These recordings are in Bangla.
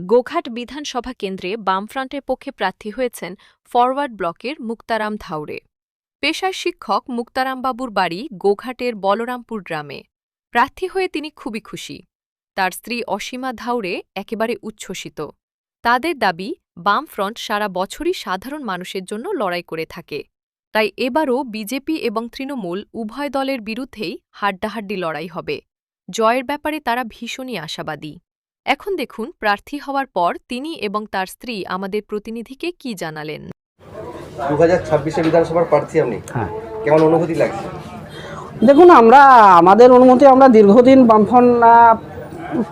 গোঘাট বিধানসভা কেন্দ্রে বামফ্রন্টের পক্ষে প্রার্থী হয়েছেন ফরওয়ার্ড ব্লকের মুক্তারাম ধাউড়ে। পেশায় শিক্ষক মুক্তারামবাবুর বাড়ি গোঘাটের বলরামপুর গ্রামে। প্রার্থী হয়ে তিনি খুবই খুশি। তার স্ত্রী অসীমা ধাউড়ে একেবারে উচ্ছ্বসিত। তাদের দাবি, বামফ্রন্ট সারা বছরই সাধারণ মানুষের জন্য লড়াই করে থাকে, তাই এবারও বিজেপি এবং তৃণমূল উভয় দলের বিরুদ্ধেই হাড্ডাহাড্ডি লড়াই হবে। জয়ের ব্যাপারে তারা ভীষণই আশাবাদী। এখন দেখুন প্রার্থী হওয়ার পর তিনি এবং তার স্ত্রী আমাদের প্রতিনিধিকে কি জানালেন। 2026 বিধানসভার প্রার্থী আপনি, কেমন অনুভূতি লাগছে? দেখুন, আমাদের অনুমতি, আমরা দীর্ঘদিন বামফ্রন্ট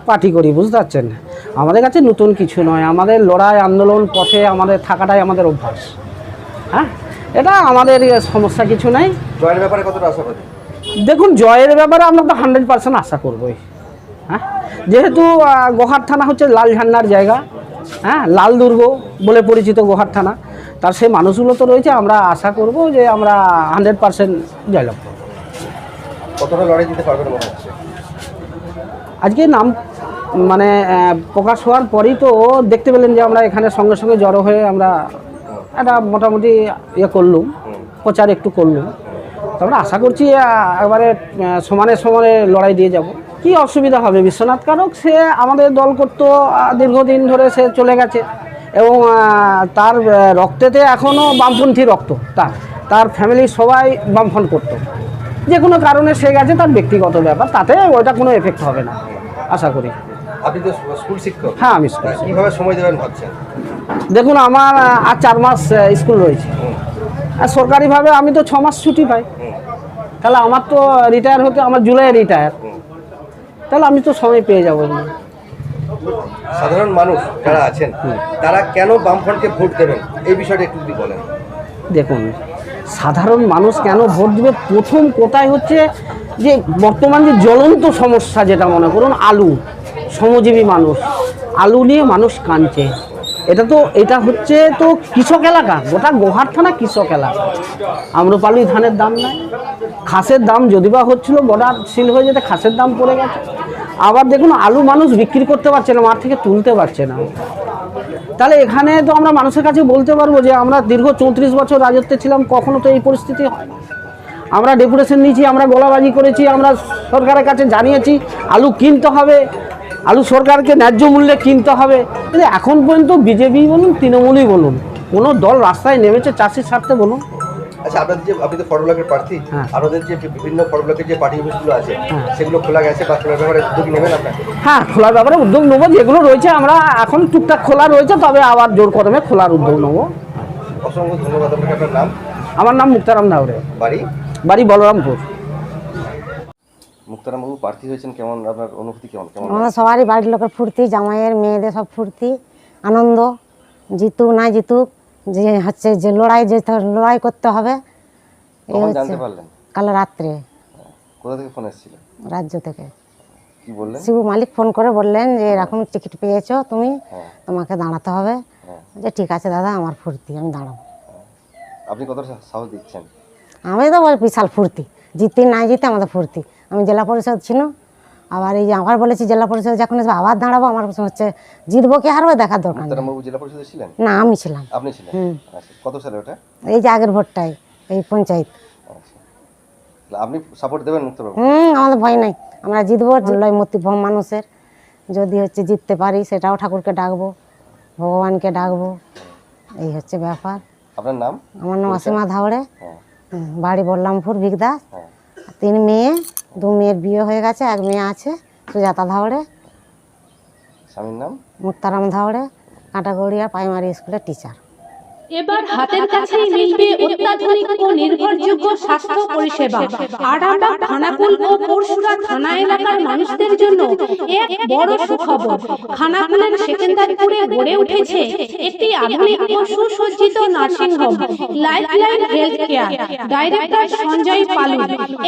পার্টি করি, বুঝতে পারছেন। আমাদের কাছে নতুন কিছু নয়, আমাদের লড়াই আন্দোলন পথে আমাদের থাকাটাই আমাদের অভ্যাস। এটা আমাদের সমস্যা কিছু নাই। জয়ের ব্যাপারে কতটা আশাবাদী? দেখুন, জয়ের ব্যাপারে আমরা তো 100% আশা করবই। যেহেতু গোঘাট থানা হচ্ছে লাল ঝান্ডার জায়গা, লাল দুর্গ বলে পরিচিত গোঘাট থানা, তার সেই মানুষগুলো তো রয়েছে। আমরা আশা করব যে আমরা 100% জয়লাভ করব। কতটা লড়াই দিতে পারবেন মনে হচ্ছে? আজকে নাম প্রকাশ হওয়ার পরেই তো দেখতে পেলেন যে আমরা এখানে সঙ্গে সঙ্গে জড়ো হয়ে আমরা একটা মোটামুটি করলুম, প্রচার একটু করলুম। তো আমরা আশা করছি এবারে সমানে সমানে লড়াই দিয়ে যাব। কি অসুবিধা হবে? বিশ্বনাথ কারক সে আমাদের দল করতো দীর্ঘদিন ধরে, সে চলে গেছে এবং তার রক্তেতে এখনও বামপন্থী রক্ত। তার ফ্যামিলির সবাই বামফ্রন্ট করতো। যে কোনো কারণে সে গেছে, তার ব্যক্তিগত ব্যাপার, তাতে ওইটা কোনো এফেক্ট হবে না আশা করি। আপনি তো স্কুল শিক্ষক। হ্যাঁ, আমি স্কুল। কীভাবে সময় দেবেন ভাবছেন? দেখুন, আমার আর 4 মাস স্কুল রয়েছে, আর সরকারিভাবে আমি তো 6 মাস ছুটি পাই। তাহলে আমার তো রিটায়ার হতে, আমার জুলাই রিটায়ার, তাহলে আমি তো সময় পেয়ে যাবো। সাধারণ মানুষ যারা আছেন তারা কেন বামফ্রন্টকে ভোট দেবেন, এই বিষয়টা একটু যদি বলেন। দেখুন, সাধারণ মানুষ কেন ভোট দেবে, প্রথম কোথায় হচ্ছে যে বর্তমান যে জ্বলন্ত সমস্যা, যেটা মনে করুন আলু, শ্রমজীবী মানুষ, আলু নিয়ে মানুষ কাঁদছে। এটা হচ্ছে তো কৃষক এলাকা, গোটা গোঘাট থানা কৃষক এলাকা। আম্রপালি ধানের দাম নাই, খাসের দাম যদি বা হচ্ছিল বর্ডার সিল হয়ে যেতে খাসের দাম পড়ে গেছে। আবার দেখুন, আলু মানুষ বিক্রি করতে পারছে না, মাঠ থেকে তুলতে পারছে না। তাহলে এখানে তো আমরা মানুষের কাছে বলতে পারবো যে আমরা দীর্ঘ 34 বছর রাজত্বে ছিলাম, কখনো তো এই পরিস্থিতি হয়। আমরা ডেপুটেশন নিয়েছি, আমরা গলাবাজি করেছি, আমরা সরকারের কাছে জানিয়েছি আলু কিনতে হবে, আলু সরকারকে ন্যায্য মূল্যে কিনতে হবে। কিন্তু এখন পর্যন্ত বিজেপি বলুন, তৃণমূলই বলুন, কোনো দল রাস্তায় নেমেছে চাষির স্বার্থে বলুন। আচ্ছা, আপনি তো ফর ব্লকের প্রার্থী, আমাদের যে বিভিন্ন ফর ব্লকের যে পার্টি অফিসগুলো আছে সেগুলো খোলা গেছে, বা খোলার ব্যাপারে উদ্যোগ নেবেন আপনাকে? হ্যাঁ, খোলার ব্যাপারে উদ্যোগ নেবো। যেগুলো রয়েছে আমরা এখন টুকটাক খোলা রয়েছে, তবে আবার জোর কদমে খোলার উদ্যোগ নেবো। অসংখ্য ধন্যবাদ আপনাকে। আপনার নাম? আমার নাম মুক্তারাম ধাউড়ে, বাড়ি বলরামপুর। মুক্তারামবাবু প্রার্থী হয়েছেন, কেমন আপনার অনুভূতি? কেমন? আমাদের সবারই বাড়ির লোকের ফুর্তি, জামাইয়ের মেয়েদের সব ফুর্তি, আনন্দ। জিতুক না জিতুক, যে হচ্ছে যে লড়াই করতে হবে। জানতে পারলেন? কাল রাত্রে। কোথা থেকে ফোন এসেছিল? রাজ্য থেকে। কি বললেন? শিবু মালিক ফোন করে বললেন যে এরকম টিকিট পেয়েছো তুমি, তোমাকে দাঁড়াতে হবে। যে ঠিক আছে দাদা, আমার ফুর্তি, আমি দাঁড়াবো। আপনি কতটা সাহস দিচ্ছেন? আমি তো বিশাল ফুর্তি, জিতে না জিতে আমাদের ফুর্তি। আমি জেলা পরিষদ ছিল, আবার এই যে আবার বলেছি জেলা পরিষদ যখন আবার দাঁড়াবো। আমার হচ্ছে জিতবো কি হারবো দেখার দরকার নেই। জেলা পরিষদে ছিলেন? না, আমি ছিলাম। আপনি ছিলেন? আচ্ছা, কত সালে ওটা? এই যে আগের ভোটটাই, এই পঞ্চায়েত। আপনি সাপোর্ট দেবেন মুক্তারাম? আমাদের ভয় নাই, আমরা জিতবো। জেলায় মতিভ্রম মানুষের যদি হচ্ছে জিততে পারি, সেটাও ঠাকুরকে ডাকবো, ভগবানকে ডাকবো। এই হচ্ছে ব্যাপার। আপনার নাম? আমার নাম অসীমা ধাউড়ে, বাড়ি বলরামপুর বিগদাস। 3 মেয়ে, 2 মেয়ের বিয়ে হয়ে গেছে, 1 মেয়ে আছে, সুজাতা ধাউড়ে। স্বামীর নাম? মুক্তারাম ধাউড়ে, কাঁটাগড়িয়া প্রাইমারি স্কুলের টিচার। এবার হাতের কাছেই মিলবে অত্যাধুনিক ও নির্ভরযোগ্য স্বাস্থ্য পরিষেবা। আরামবাগ, খানাকুল ও পরশুরা থানা এলাকার মানুষদের জন্য এক বড় সুখবর। খানাকুলের সেকেন্দারপুরে গড়ে উঠেছে একটি আধুনিক ও সুসজ্জিত nursing home, Lifeline Health Care. Director Sanjay Palu.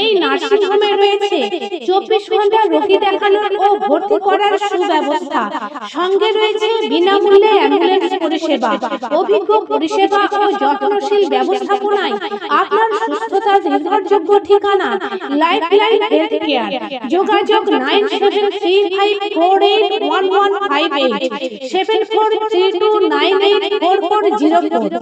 এই নার্সিং হোমে রয়েছে 24 ঘন্টা রোগী দেখানোর ও ভর্তি করার সুব্যবস্থা। সঙ্গে রয়েছে বিনামূল্যে অ্যাম্বুলেন্স পরিষেবা, অভিজ্ঞ পরিষেবা ও যত্নশীল ব্যবস্থাপনায় আপনার সুস্থতার নির্ভরযোগ্য ঠিকানা লাইফলাইন হেলথ কেয়ার। যোগাযোগ 9735481158 7432984404।